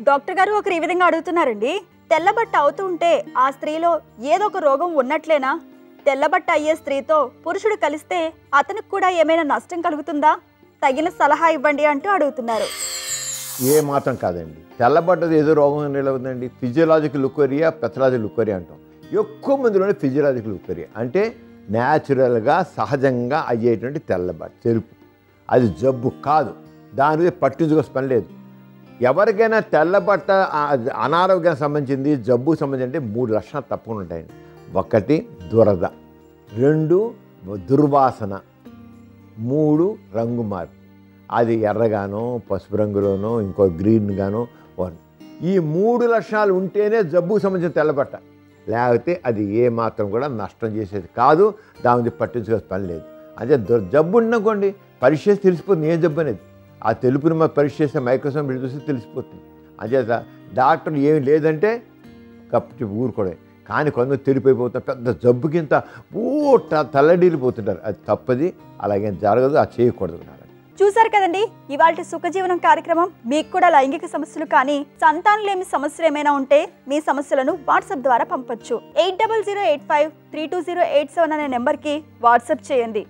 Doctor గారు ఒకరు ఈ విధంగా అడుగుతున్నారండి, తెల్లబట్ట అవుతూ ఉంటే ఆ స్త్రీలో ఏదో ఒక రోగం ఉన్నట్లేనా? తెల్లబట్ట అయ్యే స్త్రీతో పురుషుడు కలిస్తే అతనికి కూడా ఏమైనా నష్టం కలుగుతుందా? తగిన సలహా ఇవ్వండి అంటూ అడుగుతున్నారు. ఏ మాత్రం కాదండి. తెల్లబడ్డది ఏదో రోగం నిలవదండి. ఫిజియలాజికల్ లుకోరియా, పెథలాజికల్ లుకోరియా అంటాం. ఎక్కువ మందిలోనే ఫిజియలాజికల్ లుకోరియా అంటే న్యాచురల్గా సహజంగా అయ్యేటువంటి తెల్లబట్ట తెలుపు. అది జబ్బు కాదు. దాని మీద పట్టించుకోవాల్సిన పని లేదు. ఎవరికైనా తెల్లబట్ట అనారోగ్యానికి సంబంధించింది, జబ్బుకు సంబంధించి అంటే 3 లక్షణాలు తప్పకుండా ఉంటాయండి. 1 దురద, 2 దుర్వాసన, 3 రంగు మార్పు. అది ఎర్రగానో పసుపు రంగులోనో ఇంకో గ్రీన్గానో. ఈ 3 లక్షణాలు ఉంటేనే జబ్బుకు సంబంధించిన తెల్లబట్ట. లేకపోతే అది ఏ మాత్రం కూడా నష్టం చేసేది కాదు. దాని పట్టించుకోవాల్సిన పని లేదు. అదే జబ్బు ఉండనుకోండి, పరీక్ష చేసి తెలిసిపోతుంది ఏం జబ్బు అనేది. ఆ తెలుపుని మనం పరీక్ష చేస్తే మైక్రోస్కోప్ చూసి తెలిసిపోతుంది. అంచేత డాక్టర్ ఏమి లేదంటే కప్పు ఊరుకోవడం. కానీ కొందరు తెలిపైపోతారు, పెద్ద జబ్బుకింత తల్లడిల్లిపోతుంటారు. అది తప్పది, అలాగేం జరగదు, అది చేయకూడదు. చూసారు కదండి ఇవాల్టి సుఖజీవనం కార్యక్రమం. మీకు కూడా లైంగిక సమస్యలు కానీ సంతానలేమి సమస్యలు ఏమైనా ఉంటే మీ సమస్యలను వాట్సాప్ ద్వారా పంపొచ్చు. 8008532087 అనే నెంబర్కి వాట్సాప్ చేయండి.